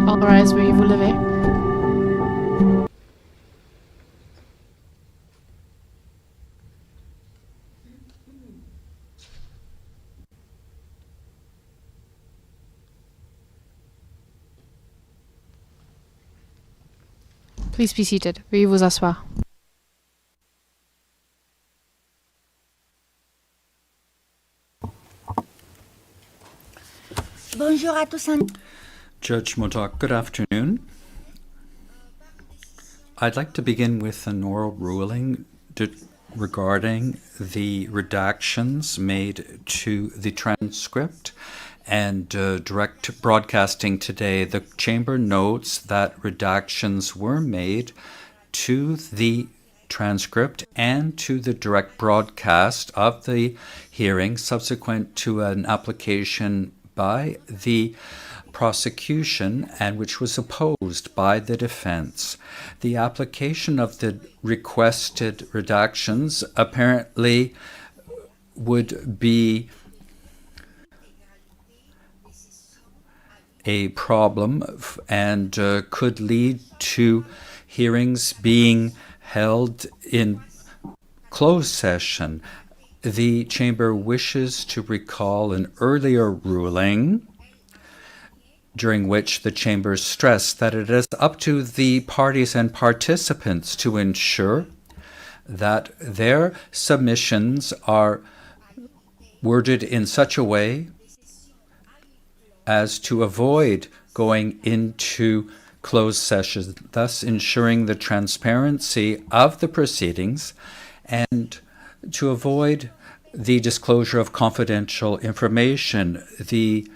All rise, veuillez vous lever. Please be seated. Veuillez vous asseoir. Bonjour à tous. Judge Modoc, good afternoon. I'd like to begin with an oral ruling regarding the redactions made to the transcript and direct broadcasting today. The Chamber notes that redactions were made to the transcript and to the direct broadcast of the hearing subsequent to an application by the prosecution and which was opposed by the defense. The application of the requested redactions apparently would be a problem and could lead to hearings being held in closed session. The Chamber wishes to recall an earlier ruling during which the Chamber stressed that it is up to the parties and participants to ensure that their submissions are worded in such a way as to avoid going into closed sessions, thus ensuring the transparency of the proceedings and to avoid the disclosure of confidential information. The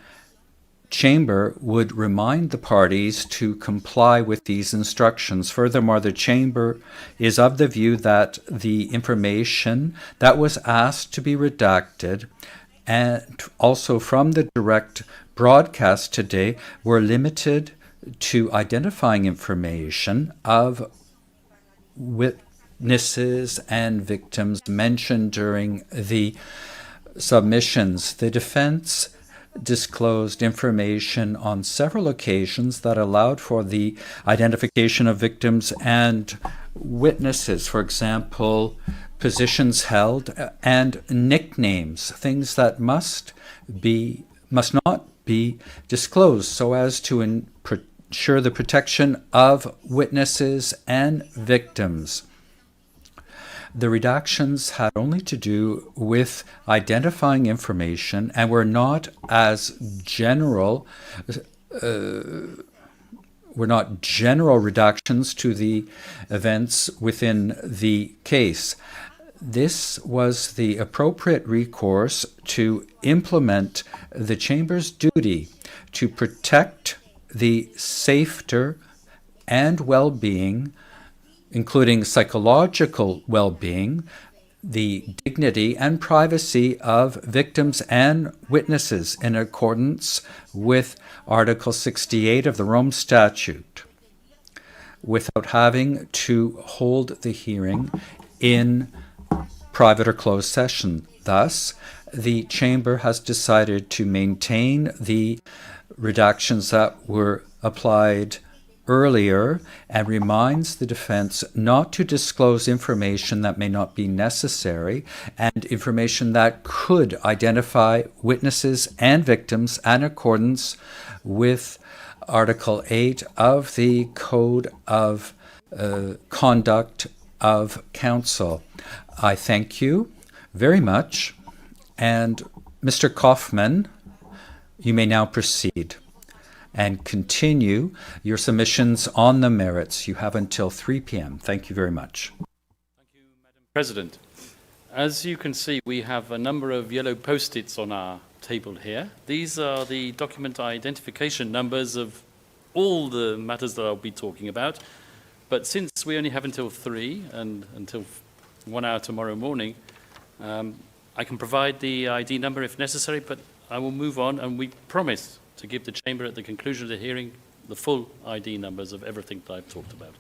Chamber would remind the parties to comply with these instructions. Furthermore, the Chamber is of the view that the information that was asked to be redacted and also from the direct broadcast today were limited to identifying information of witnesses and victims mentioned during the submissions. The defense disclosed information on several occasions that allowed for the identification of victims and witnesses. For example, positions held and nicknames, things that must not be disclosed so as to ensure the protection of witnesses and victims. The redactions had only to do with identifying information and were not as general redactions to the events within the case. This was the appropriate recourse to implement the Chamber's duty to protect the safety and well-being, including psychological well-being, the dignity and privacy of victims and witnesses in accordance with Article 68 of the Rome Statute, without having to hold the hearing in private or closed session. Thus, the Chamber has decided to maintain the redactions that were applied earlier and reminds the defense not to disclose information that may not be necessary and information that could identify witnesses and victims in accordance with Article 8 of the Code of Conduct of Counsel. I thank you very much. And Mr. Kaufman, you may now proceed and continue your submissions on the merits. You have until 3 p.m. Thank you very much. Thank you, Madam President. As you can see, we have a number of yellow post-its on our table here. These are the document identification numbers of all the matters that I'll be talking about. But since we only have until 3 and until 1 hour tomorrow morning, I can provide the ID number if necessary, but I will move on, and we promise to give the Chamber at the conclusion of the hearing the full ID numbers of everything that I've talked about.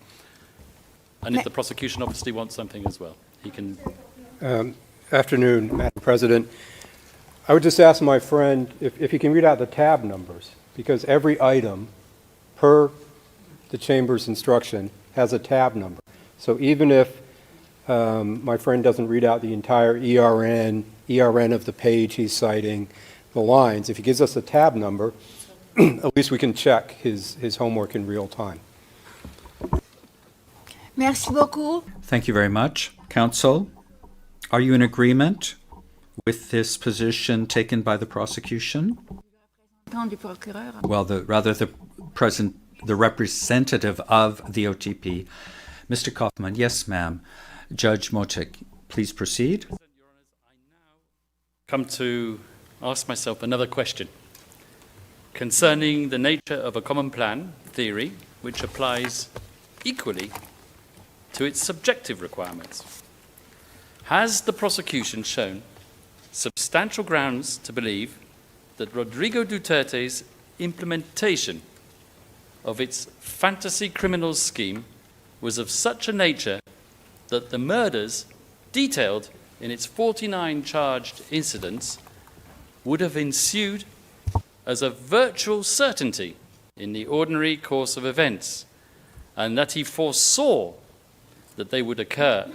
And if the prosecution obviously wants something as well, he can. Afternoon, Madam President. I would just ask my friend if he can read out the tab numbers, because every item per the Chamber's instruction has a tab number. So even if my friend doesn't read out the entire ERN of the page he's citing, the lines, if he gives us a tab number, at least we can check his homework in real time. Merci beaucoup. Thank you very much. Counsel, are you in agreement with this position taken by the prosecution? représentant du procureur. Well, the representative of the OTP. Mr. Kaufman, yes, ma'am. Judge Motek, please proceed. Come to ask myself another question concerning the nature of a common plan theory which applies equally to its subjective requirements. Has the prosecution shown substantial grounds to believe that Rodrigo Duterte's implementation of its fantasy criminals scheme was of such a nature that the murders detailed in its 49 charged incidents would have ensued as a virtual certainty in the ordinary course of events, and that he foresaw that they would occur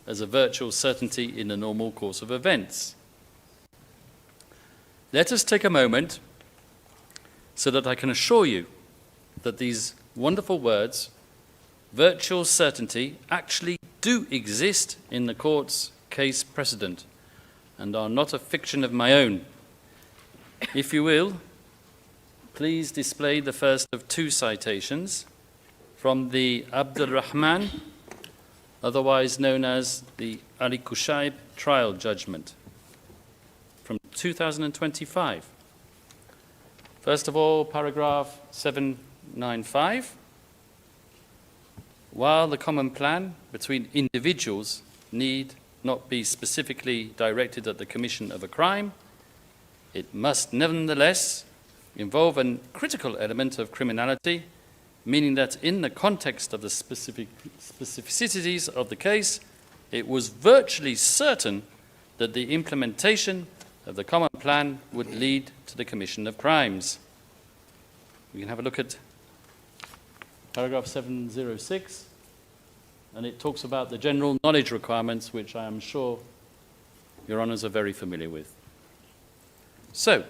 as a virtual certainty in the normal course of events? Let us take a moment so that I can assure you that these wonderful words, virtual certainty, actually do exist in the court's case precedent and are not a fiction of my own. If you will, please display the first of two citations from the Abdul Rahman, otherwise known as the Ali Kushaib trial judgment from 2025. First of all, paragraph 795. While the common plan between individuals need not be specifically directed at the commission of a crime, it must nevertheless involve a critical element of criminality, meaning that in the context of the specificities of the case, it was virtually certain that the implementation of the common plan would lead to the commission of crimes. We can have a look at paragraph 706, and it talks about the general knowledge requirements, which I am sure Your Honours are very familiar with. So,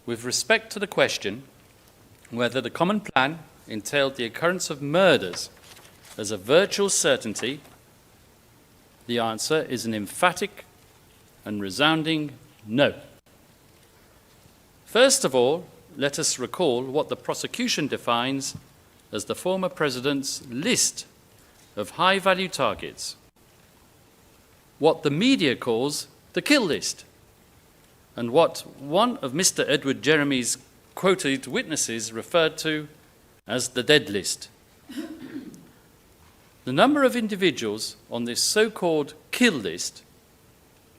with respect to the question whether the common plan entailed the occurrence of murders as a virtual certainty, the answer is an emphatic and resounding no. First of all, let us recall what the prosecution defines as the former president's list of high-value targets, what the media calls the kill list, and what one of Mr. Edward Jeremy's quoted witnesses referred to as the dead list. The number of individuals on this so-called kill list,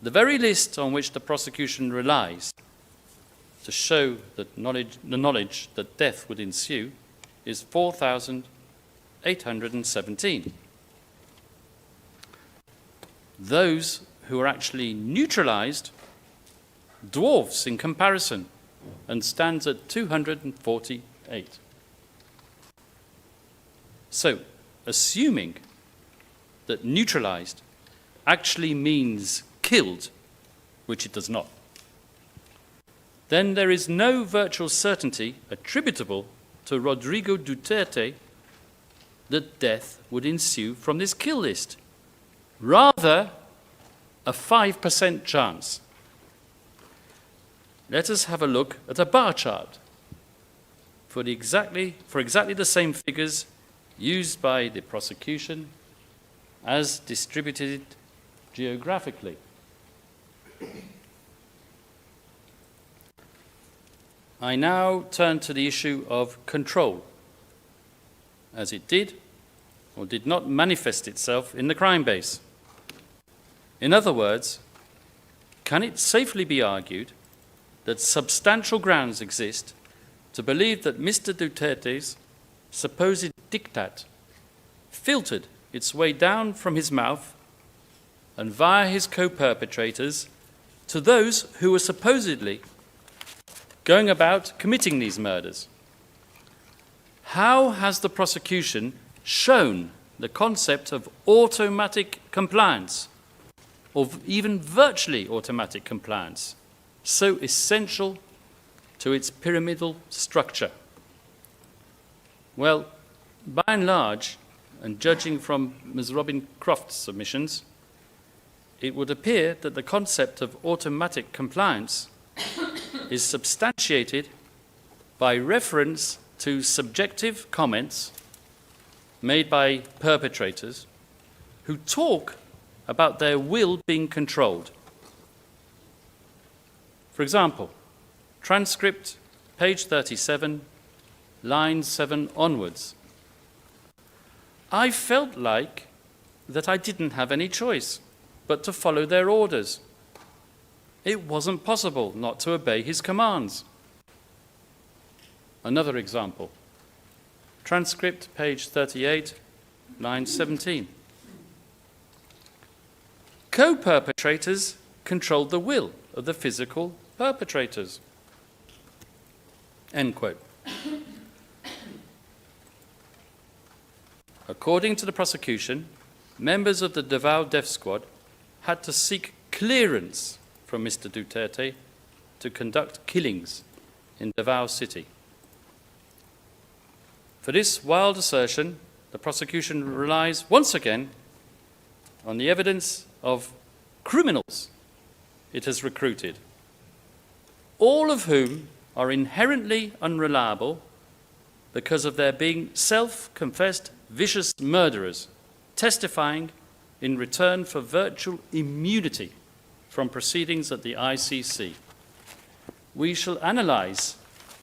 the very list on which the prosecution relies to show that the knowledge that death would ensue, is 4,817. Those who are actually neutralized dwarfs in comparison and stands at 248. So, assuming that neutralized actually means killed, which it does not, then there is no virtual certainty attributable to Rodrigo Duterte that death would ensue from this kill list. Rather, a 5% chance. Let us have a look at a bar chart for exactly the same figures used by the prosecution as distributed geographically. I now turn to the issue of control, as it did or did not manifest itself in the crime base. In other words, can it safely be argued that substantial grounds exist to believe that Mr. Duterte's supposed diktat filtered its way down from his mouth and via his co-perpetrators to those who were supposedly going about committing these murders? How has the prosecution shown the concept of automatic compliance, or even virtually automatic compliance, so essential to its pyramidal structure? Well, by and large, and judging from Ms. Robin Croft's submissions, it would appear that the concept of automatic compliance is substantiated by reference to subjective comments made by perpetrators who talk about their will being controlled. For example, transcript, page 37, line 7 onwards. I felt like that I didn't have any choice but to follow their orders. It wasn't possible not to obey his commands. Another example, transcript, page 38, line 17. Co-perpetrators controlled the will of the physical perpetrators. End quote. According to the prosecution, members of the Davao Death Squad had to seek clearance from Mr. Duterte to conduct killings in Davao City. For this wild assertion, the prosecution relies once again on the evidence of criminals it has recruited, all of whom are inherently unreliable because of their being self-confessed vicious murderers, testifying in return for virtual immunity from proceedings at the ICC. We shall analyze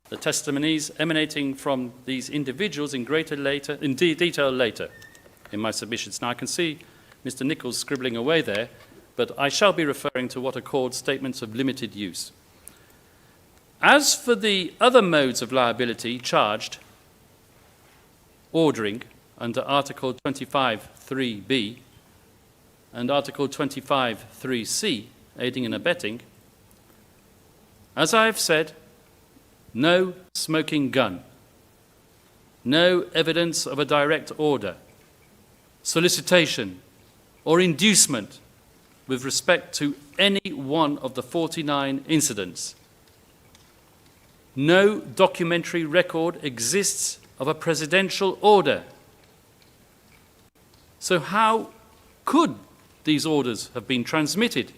the testimonies emanating from these individuals in detail later in my submissions. Now, I can see Mr. Nichols scribbling away there, but I shall be referring to what are called statements of limited use. As for the other modes of liability charged, ordering under Article 25(3)(b and Article 25(3)(c), aiding and abetting, as I have said, no smoking gun, no evidence of a direct order, solicitation, or inducement with respect to any one of the 49 incidents. No documentary record exists of a presidential order. So how could these orders have been transmitted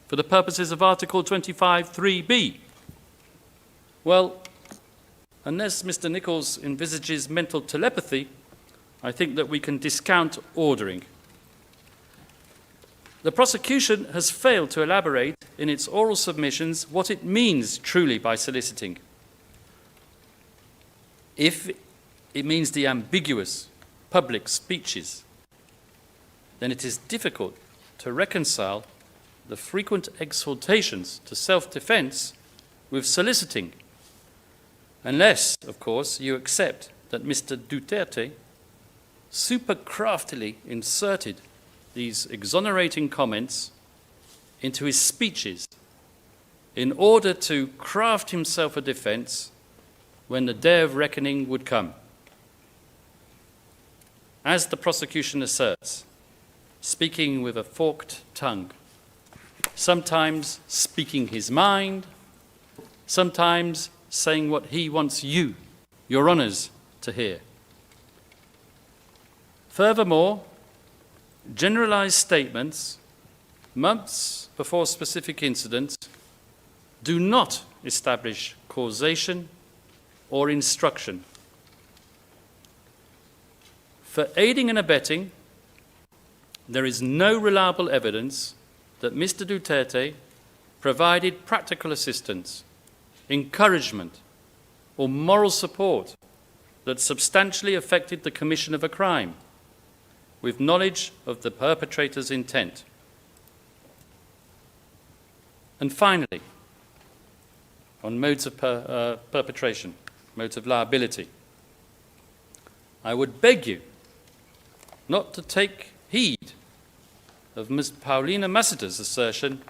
for the purposes of Article 25(3)(b)? Well, unless Mr. Nichols envisages mental telepathy, I think that we can discount ordering. The prosecution has failed to elaborate in its oral submissions what it means truly by soliciting. If it means the ambiguous public speeches, then it is difficult to reconcile the frequent exhortations to self-defense with soliciting, unless, of course, you accept that Mr. Duterte super craftily inserted these exonerating comments into his speeches in order to craft himself a defense when the day of reckoning would come. As the prosecution asserts, speaking with a forked tongue, sometimes speaking his mind, sometimes saying what he wants you, your honours, to hear. Furthermore, generalized statements months before specific incidents do not establish causation or instruction. For aiding and abetting, there is no reliable evidence that Mr. Duterte provided practical assistance, encouragement, or moral support that substantially affected the commission of a crime, with knowledge of the perpetrator's intent. And finally, on modes of perpetration, modes of liability, I would beg you not to take heed of Ms. Paulina Masseter's assertion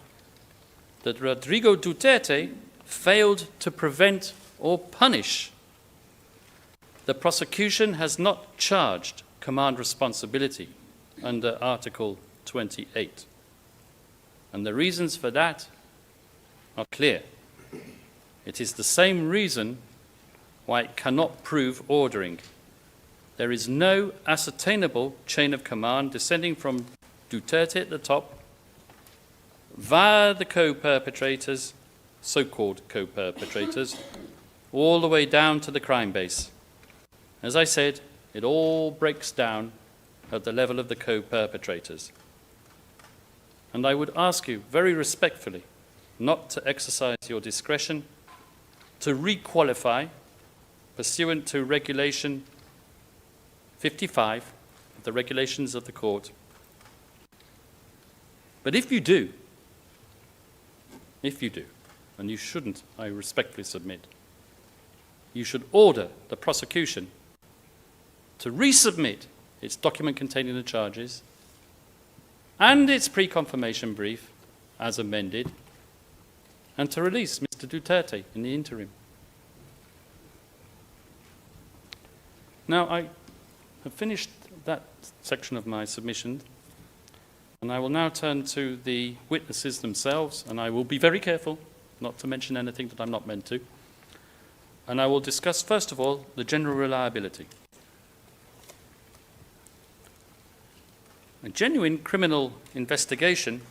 that Rodrigo Duterte failed to prevent or punish. The prosecution has not charged command responsibility under Article 28. And the reasons for that are clear. It is the same reason why it cannot prove ordering. There is no ascertainable chain of command descending from Duterte at the top, via the co-perpetrators, so-called co-perpetrators, all the way down to the crime base. As I said, it all breaks down at the level of the co-perpetrators. And I would ask you very respectfully not to exercise your discretion to requalify pursuant to Regulation 55 of the regulations of the court. But if you do, and you shouldn't, I respectfully submit, you should order the prosecution to resubmit its document containing the charges and its pre-confirmation brief as amended, and to release Mr. Duterte in the interim. Now, I have finished that section of my submission, and I will now turn to the witnesses themselves, and I will be very careful not to mention anything that I'm not meant to. And I will discuss, first of all, the general reliability. A genuine criminal investigation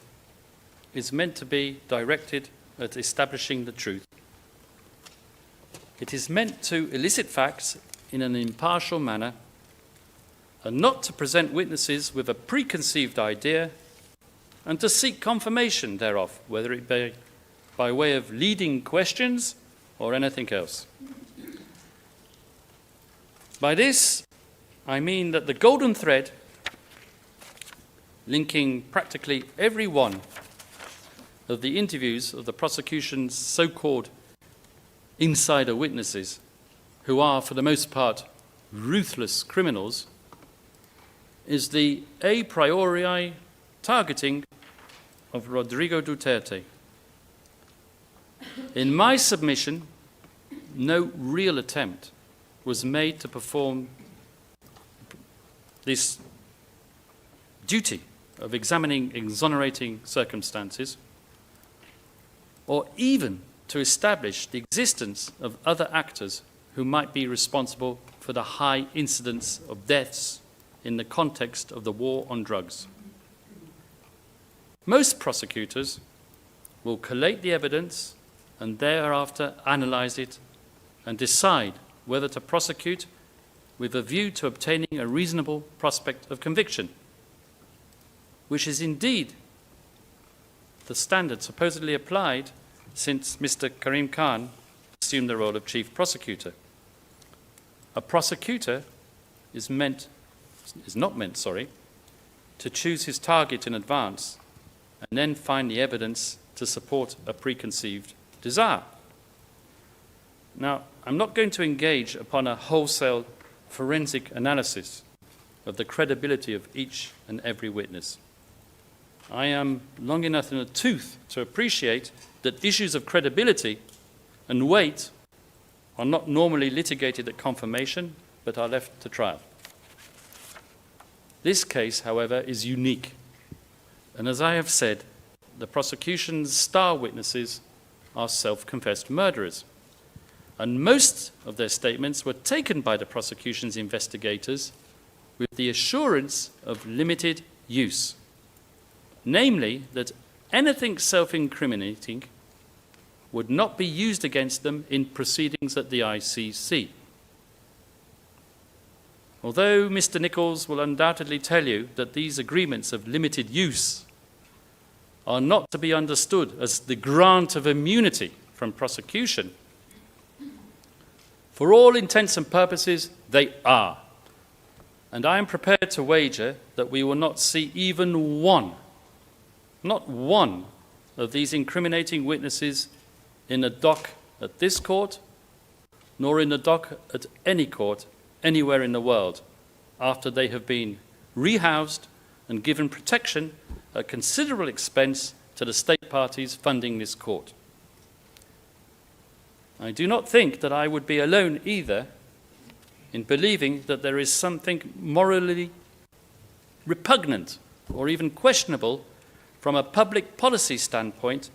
is meant to be directed at establishing the truth. It is meant to elicit facts in an impartial manner and not to present witnesses with a preconceived idea and to seek confirmation thereof, whether it be by way of leading questions or anything else. By this, I mean that the golden thread linking practically every one of the interviews of the prosecution's so-called insider witnesses, who are, for the most part, ruthless criminals, is the a priori targeting of Rodrigo Duterte. In my submission, no real attempt was made to perform this duty of examining exonerating circumstances, or even to establish the existence of other actors who might be responsible for the high incidence of deaths in the context of the war on drugs. Most prosecutors will collate the evidence and thereafter analyze it and decide whether to prosecute with a view to obtaining a reasonable prospect of conviction, which is indeed the standard supposedly applied since Mr. Karim Khan assumed the role of chief prosecutor. A prosecutor is not meant to choose his target in advance and then find the evidence to support a preconceived desire. Now, I'm not going to engage upon a wholesale forensic analysis of the credibility of each and every witness. I am long enough in the tooth to appreciate that issues of credibility and weight are not normally litigated at confirmation, but are left to trial. This case, however, is unique. And as I have said, the prosecution's star witnesses are self-confessed murderers. And most of their statements were taken by the prosecution's investigators with the assurance of limited use. Namely, that anything self-incriminating would not be used against them in proceedings at the ICC. Although Mr. Nichols will undoubtedly tell you that these agreements of limited use are not to be understood as the grant of immunity from prosecution, for all intents and purposes, they are. And I am prepared to wager that we will not see even one, not one, of these incriminating witnesses in the dock at this court, nor in the dock at any court anywhere in the world, after they have been rehoused and given protection at considerable expense to the state parties funding this court. I do not think that I would be alone either in believing that there is something morally repugnant or even questionable from a public policy standpoint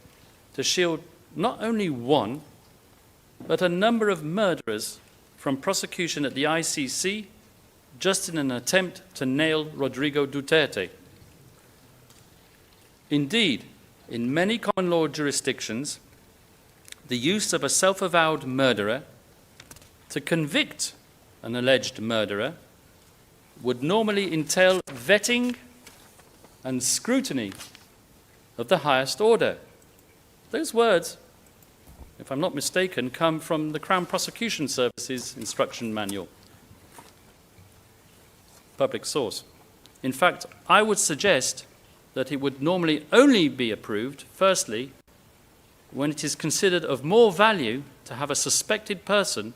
to shield not only one, but a number of murderers from prosecution at the ICC just in an attempt to nail Rodrigo Duterte. Indeed, in many common law jurisdictions, the use of a self-avowed murderer to convict an alleged murderer would normally entail vetting and scrutiny of the highest order. Those words, if I'm not mistaken, come from the Crown Prosecution Service's instruction manual. Public source. In fact, I would suggest that it would normally only be approved, firstly, when it is considered of more value to have a suspected person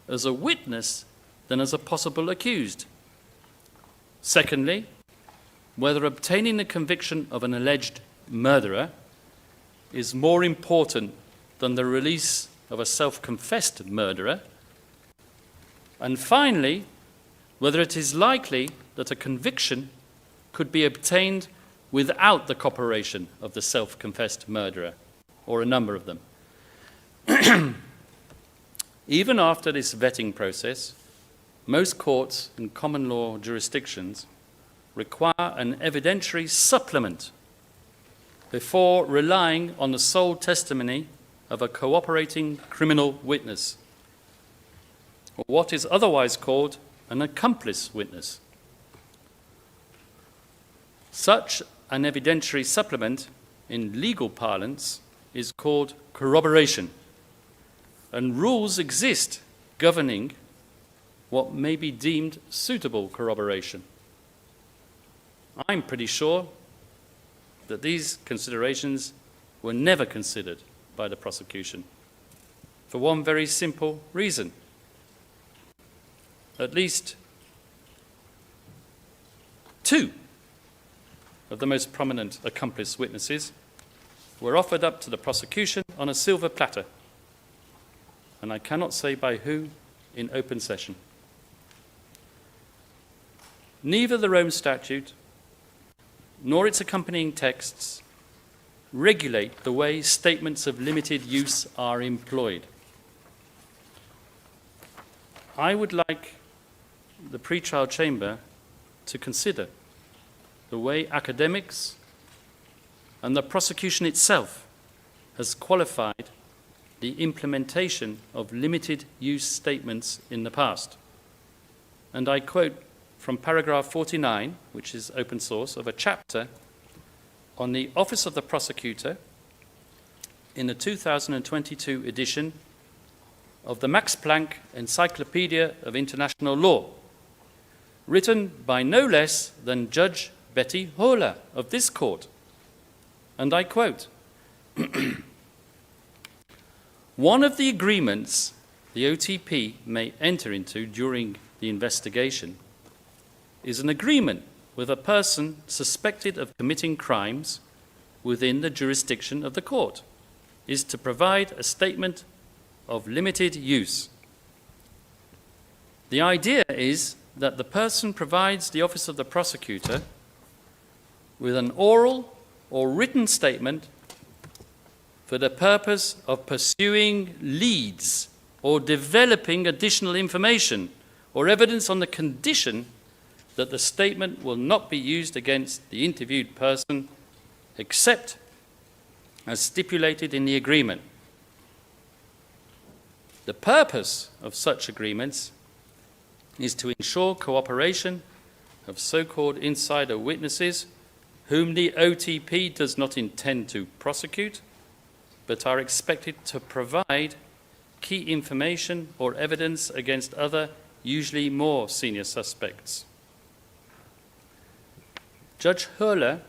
as a witness than as a possible accused. Secondly, whether obtaining the conviction of an alleged murderer is more important than the release of a self-confessed murderer. And finally, whether it is likely that a conviction could be obtained without the cooperation of the self-confessed murderer, or a number of them. Even after this vetting process, most courts in common law jurisdictions require an evidentiary supplement before relying on the sole testimony of a cooperating criminal witness, or what is otherwise called an accomplice witness. Such an evidentiary supplement, in legal parlance, is called corroboration, and rules exist governing what may be deemed suitable corroboration. I'm pretty sure that these considerations were never considered by the prosecution, for one very simple reason. At least two of the most prominent accomplice witnesses were offered up to the prosecution on a silver platter, and I cannot say by who in open session. Neither the Rome Statute nor its accompanying texts regulate the way statements of limited use are employed. I would like the pre-trial chamber to consider the way academics and the prosecution itself has qualified the implementation of limited use statements in the past. And I quote from paragraph 49, which is open source, of a chapter on the Office of the Prosecutor in the 2022 edition of the Max Planck Encyclopedia of International Law, written by no less than Judge Betty Höhler of this court. And I quote, "One of the agreements the OTP may enter into during the investigation is an agreement with a person suspected of committing crimes within the jurisdiction of the court, is to provide a statement of limited use. The idea is that the person provides the Office of the Prosecutor with an oral or written statement for the purpose of pursuing leads or developing additional information or evidence on the condition that the statement will not be used against the interviewed person except as stipulated in the agreement. The purpose of such agreements is to ensure cooperation of so-called insider witnesses whom the OTP does not intend to prosecute, but are expected to provide key information or evidence against other, usually more senior suspects." Judge Höhler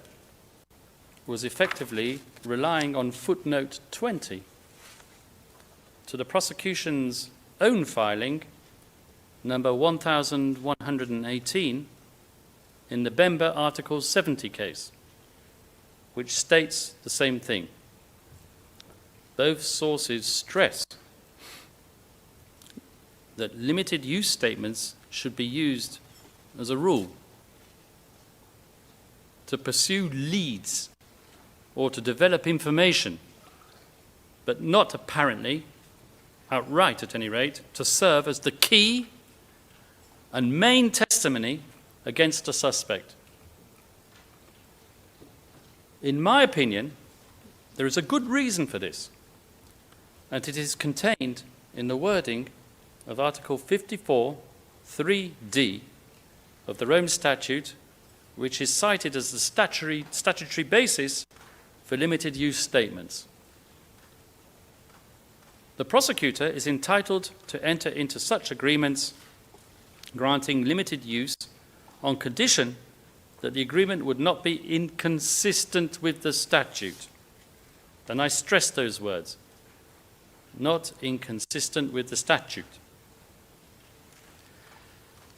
was effectively relying on footnote 20 to the prosecution's own filing, number 1118, in the Bemba Article 70 case, which states the same thing. Both sources stress that limited use statements should be used as a rule to pursue leads or to develop information, but not apparently, outright at any rate, to serve as the key and main testimony against a suspect. In my opinion, there is a good reason for this. and it is contained in the wording of Article 54, 3d of the Rome Statute, which is cited as the statutory basis for limited use statements. The prosecutor is entitled to enter into such agreements granting limited use on condition that the agreement would not be inconsistent with the statute. And I stress those words, not inconsistent with the statute.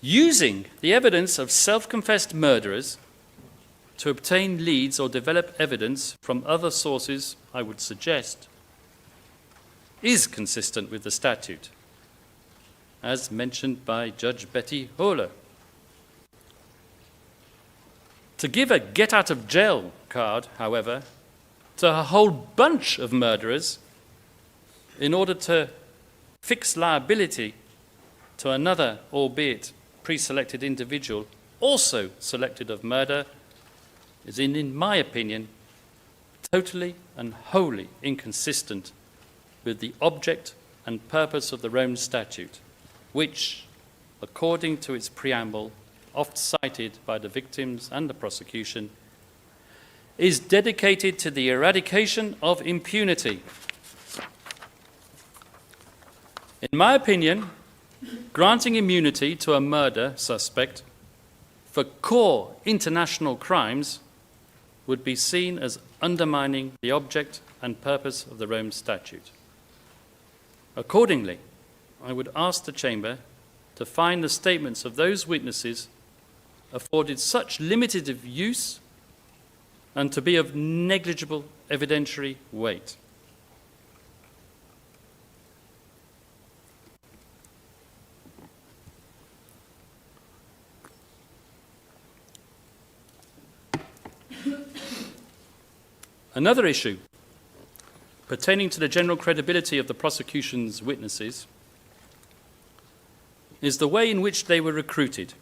Using the evidence of self-confessed murderers to obtain leads or develop evidence from other sources, I would suggest, is consistent with the statute, as mentioned by Judge Betty Hohler. To give a get-out-of-jail card, however, to a whole bunch of murderers in order to fix liability to another, albeit pre-selected individual, also selected of murder, is, in my opinion, totally and wholly inconsistent with the object and purpose of the Rome Statute, which, according to its preamble, oft cited by the victims and the prosecution, is dedicated to the eradication of impunity. In my opinion, granting immunity to a murder suspect for core international crimes would be seen as undermining the object and purpose of the Rome Statute. Accordingly, I would ask the Chamber to find the statements of those witnesses afforded such limited use and to be of negligible evidentiary weight. Another issue pertaining to the general credibility of the prosecution's witnesses is the way in which they were recruited.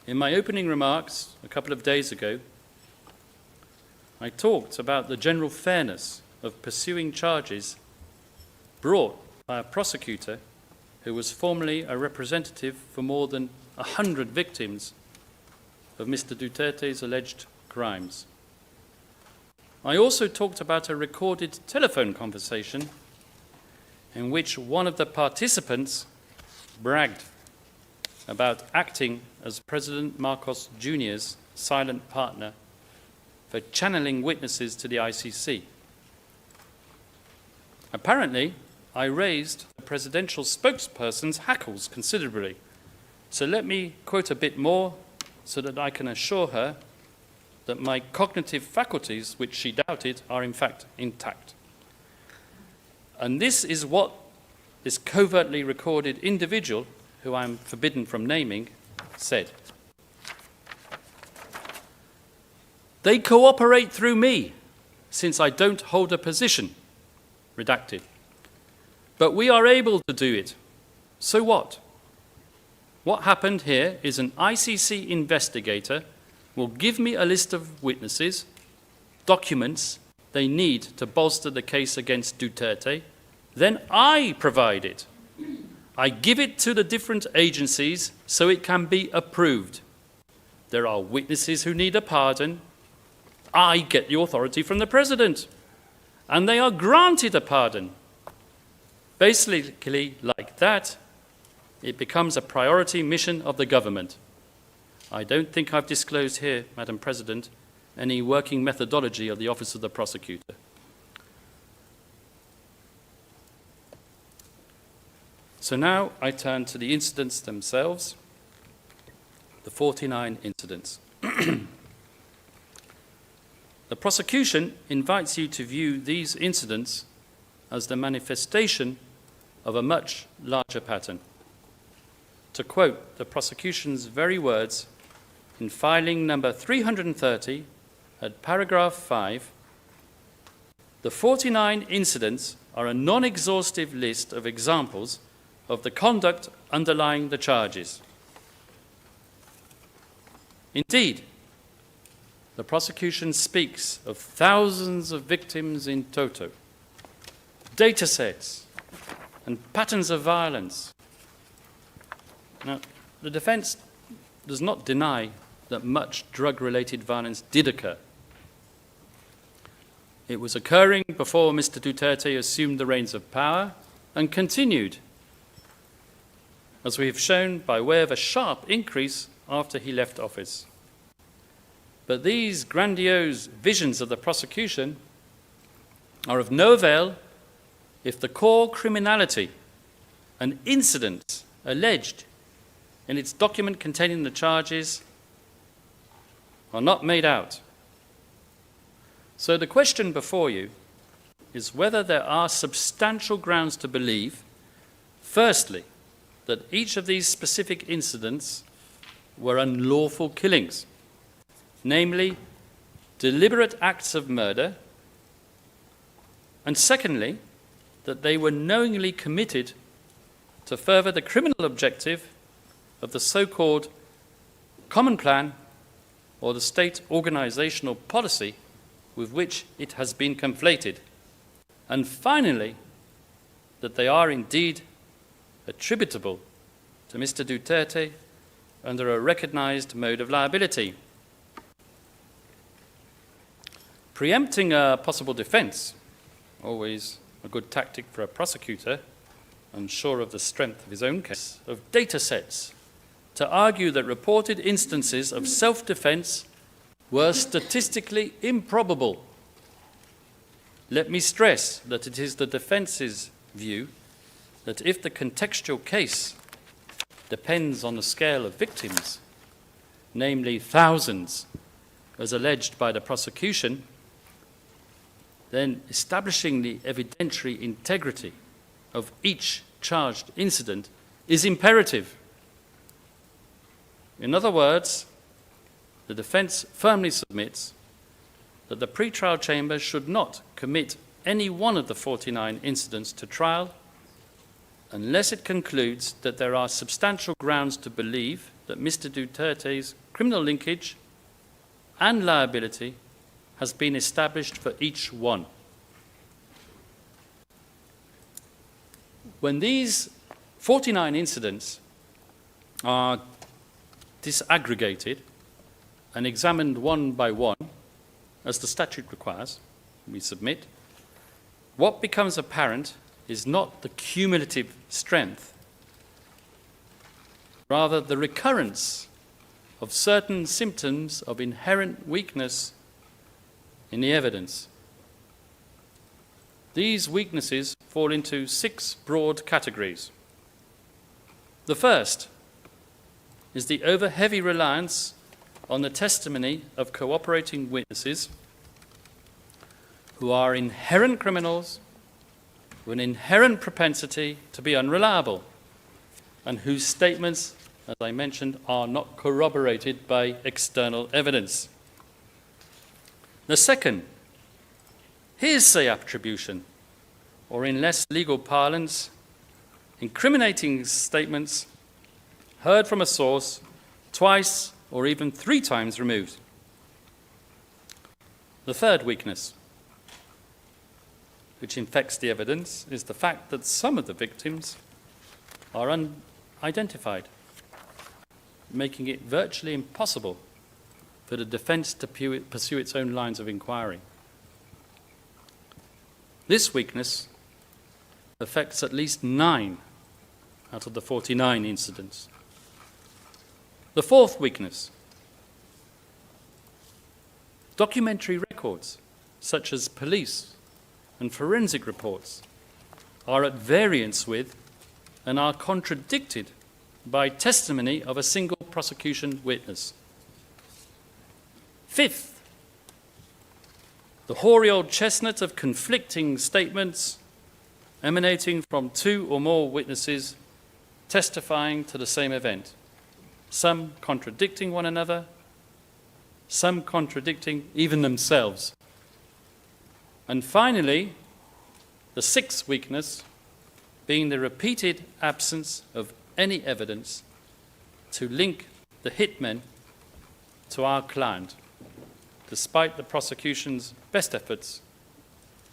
In my opening remarks a couple of days ago, I talked about the general fairness of pursuing charges brought by a prosecutor who was formerly a representative for more than 100 victims of Mr. Duterte's alleged crimes. I also talked about a recorded telephone conversation in which one of the participants bragged about acting as President Marcos Jr.'s silent partner for channeling witnesses to the ICC. Apparently, I raised the presidential spokesperson's hackles considerably. So let me quote a bit more so that I can assure her that my cognitive faculties, which she doubted, are in fact intact. And this is what this covertly recorded individual, who I'm forbidden from naming, said. They cooperate through me, since I don't hold a position, redacted. But we are able to do it. So what? What happened here is an ICC investigator will give me a list of witnesses, documents they need to bolster the case against Duterte, then I provide it. I give it to the different agencies so it can be approved. There are witnesses who need a pardon. I get the authority from the president, and they are granted a pardon. Basically, like that, it becomes a priority mission of the government. I don't think I've disclosed here, Madam President, any working methodology of the Office of the Prosecutor. So now I turn to the incidents themselves, the 49 incidents. The prosecution invites you to view these incidents as the manifestation of a much larger pattern. To quote the prosecution's very words, in filing number 330 at paragraph 5, the 49 incidents are a non-exhaustive list of examples of the conduct underlying the charges. Indeed, the prosecution speaks of thousands of victims in toto, data sets, and patterns of violence. Now, the defense does not deny that much drug-related violence did occur. It was occurring before Mr. Duterte assumed the reins of power and continued, as we have shown, by way of a sharp increase after he left office. But these grandiose visions of the prosecution are of no avail if the core criminality and incidents alleged in its document containing the charges are not made out. So the question before you is whether there are substantial grounds to believe, firstly, that each of these specific incidents were unlawful killings, namely deliberate acts of murder, and secondly, that they were knowingly committed to further the criminal objective of the so-called common plan or the state organizational policy with which it has been conflated, and finally, that they are indeed attributable to Mr. Duterte under a recognized mode of liability. Preempting a possible defense, always a good tactic for a prosecutor, unsure of the strength of his own case, of data sets, to argue that reported instances of self-defense were statistically improbable. Let me stress that it is the defense's view that if the contextual case depends on the scale of victims, namely thousands, as alleged by the prosecution, then establishing the evidentiary integrity of each charged incident is imperative. In other words, the defense firmly submits that the pretrial chamber should not commit any one of the 49 incidents to trial unless it concludes that there are substantial grounds to believe that Mr. Duterte's criminal linkage and liability has been established for each one. When these 49 incidents are disaggregated and examined one by one, as the statute requires, we submit, what becomes apparent is not the cumulative strength, rather the recurrence of certain symptoms of inherent weakness in the evidence. These weaknesses fall into 6 broad categories. The first is the over-heavy reliance on the testimony of cooperating witnesses who are inherent criminals with an inherent propensity to be unreliable and whose statements, as I mentioned, are not corroborated by external evidence. The second, hearsay attribution, or in less legal parlance, incriminating statements heard from a source twice or even 3 times removed. The third weakness, which infects the evidence, is the fact that some of the victims are unidentified, making it virtually impossible for the defense to pursue its own lines of inquiry. This weakness affects at least 9 out of the 49 incidents. The fourth weakness, documentary records, such as police and forensic reports, are at variance with and are contradicted by testimony of a single prosecution witness. Fifth, the hoary old chestnut of conflicting statements emanating from 2 or more witnesses testifying to the same event, some contradicting one another, some contradicting even themselves. And finally, the 6th weakness being the repeated absence of any evidence to link the hitmen to our client, despite the prosecution's best efforts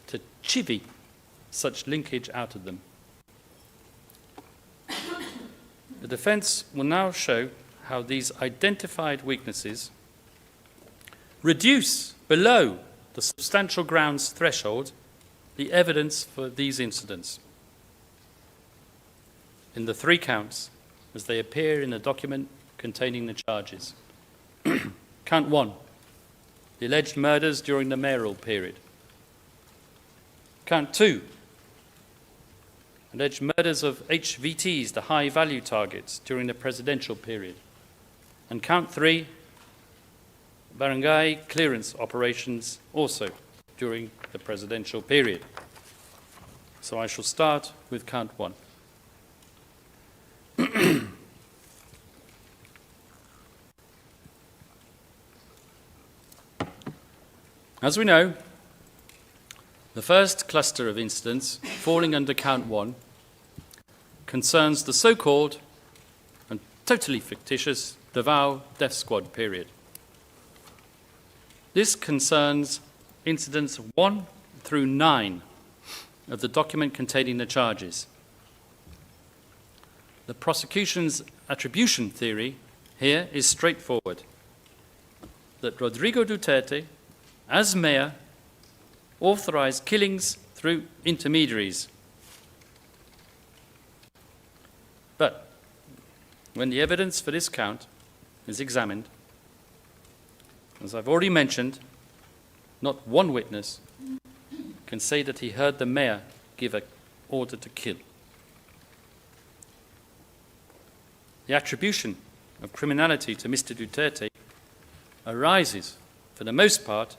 to chivvy such linkage out of them. The defence will now show how these identified weaknesses reduce below the substantial grounds threshold the evidence for these incidents in the 3 counts as they appear in the document containing the charges. Count 1, the alleged murders during the mayoral period. Count 2, alleged murders of HVTs, the high-value targets, during the presidential period. And count 3, barangay clearance operations also during the presidential period. So I shall start with count 1. As we know, the first cluster of incidents falling under count 1 concerns the so-called and totally fictitious Davao Death Squad period. This concerns incidents 1 through 9 of the document containing the charges. The prosecution's attribution theory here is straightforward, that Rodrigo Duterte, as mayor, authorized killings through intermediaries. But when the evidence for this count is examined, as I've already mentioned, not one witness can say that he heard the mayor give an order to kill. The attribution of criminality to Mr. Duterte arises, for the most part,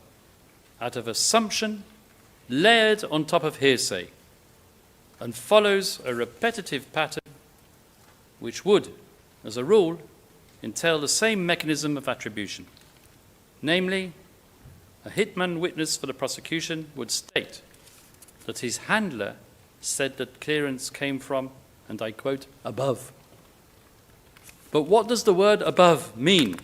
out of assumption layered on top of hearsay and follows a repetitive pattern which would, as a rule, entail the same mechanism of attribution. Namely, a hitman witness for the prosecution would state that his handler said that clearance came from, and I quote, above. But what does the word above mean?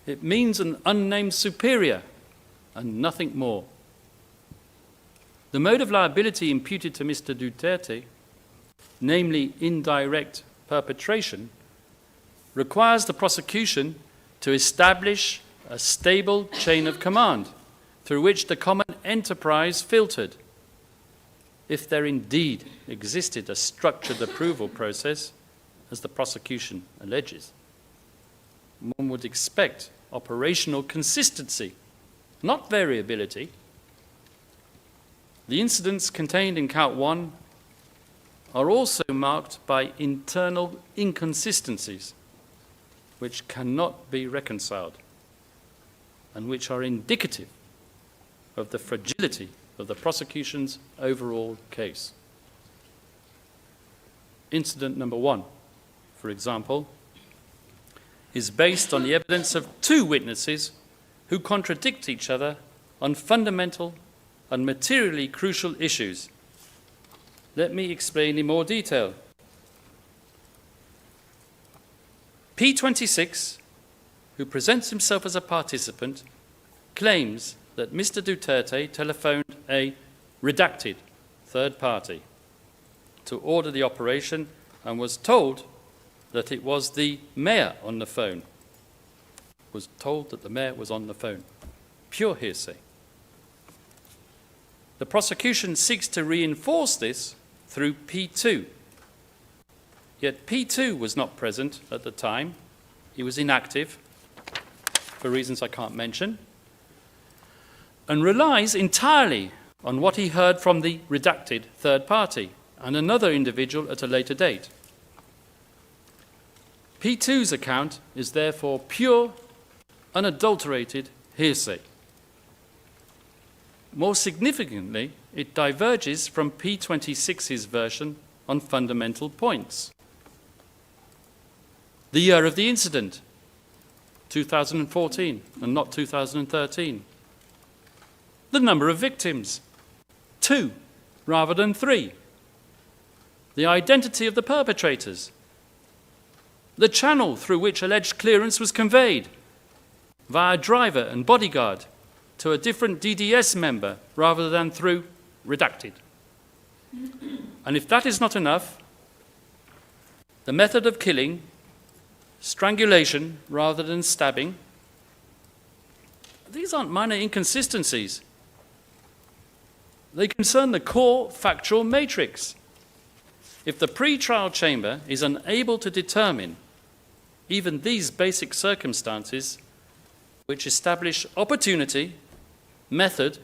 It means an unnamed superior and nothing more. The mode of liability imputed to Mr. Duterte, namely indirect perpetration, requires the prosecution to establish a stable chain of command through which the common enterprise filtered. If there indeed existed a structured approval process, as the prosecution alleges, one would expect operational consistency, not variability. The incidents contained in count 1 are also marked by internal inconsistencies which cannot be reconciled and which are indicative of the fragility of the prosecution's overall case. Incident number 1, for example, is based on the evidence of 2 witnesses who contradict each other on fundamental and materially crucial issues. Let me explain in more detail. P26, who presents himself as a participant, claims that Mr. Duterte telephoned a redacted third party to order the operation and was told that it was the mayor on the phone. Was told that the mayor was on the phone. Pure hearsay. The prosecution seeks to reinforce this through P2. Yet P2 was not present at the time. He was inactive, for reasons I can't mention, and relies entirely on what he heard from the redacted third party and another individual at a later date. P2's account is therefore pure, unadulterated hearsay. More significantly, it diverges from P26's version on fundamental points. The year of the incident, 2014 and not 2013. The number of victims, 2 rather than 3. The identity of the perpetrators. The channel through which alleged clearance was conveyed, via driver and bodyguard, to a different DDS member rather than through redacted. And if that is not enough, the method of killing, strangulation rather than stabbing, these aren't minor inconsistencies. They concern the core factual matrix. If the pre-trial chamber is unable to determine even these basic circumstances which establish opportunity, method,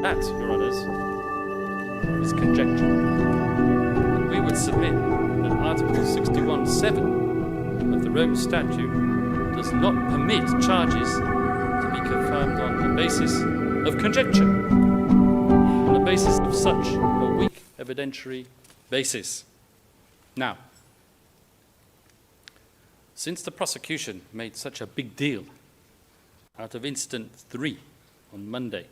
that, Your Honours, is conjecture. And we would submit that Article 61(7) of the Rome Statute does not permit charges to be confirmed on the basis of conjecture, on the basis of such a weak evidentiary basis. Now, since the prosecution made such a big deal out of Incident 3 on Monday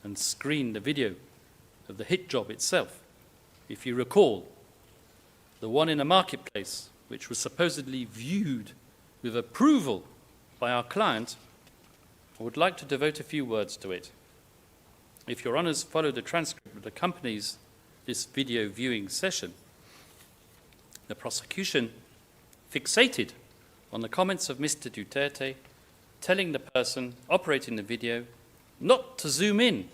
and screened the video of the hit job itself, if you recall, the one in a marketplace which was supposedly viewed with approval by our client, I would like to devote a few words to it. If Your Honours follow the transcript that accompanies this video viewing session, the prosecution fixated on the comments of Mr. Duterte telling the person operating the video not to zoom in.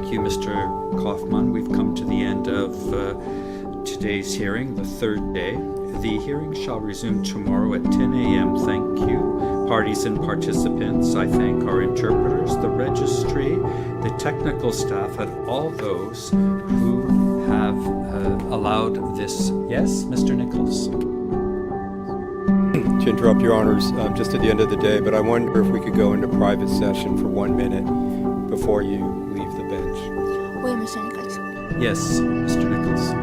Thank you, Mr. Kaufman. We've come to the end of today's hearing, the third day. The hearing shall resume tomorrow at 10 a.m. Thank you, parties and participants. I thank our interpreters, the registry, the technical staff, and all those who have have allowed this. Yes, Mr. Nichols? To interrupt, Your Honors, just at the end of the day, but I wonder if we could go into private session for 1 minute before you leave the bench. Oui, Monsieur Nicholas. Yes, Mr. Nichols.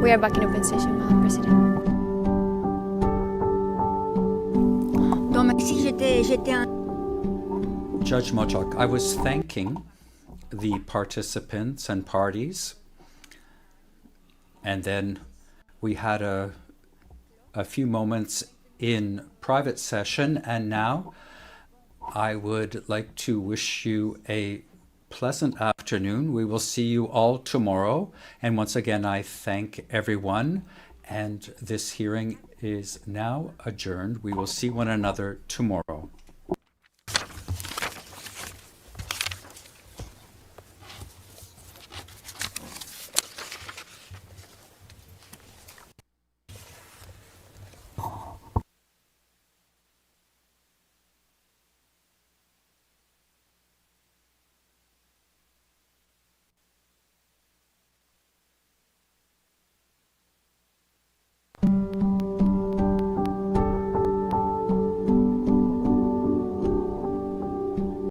We are back in open session, Madam President. Non, mais si j'étais un... Judge Mochok, I was thanking the participants and parties, and then we had a few moments in private session, and now I would like to wish you a pleasant afternoon. We will see you all tomorrow, and once again I thank everyone, and this hearing is now adjourned. We will see one another tomorrow.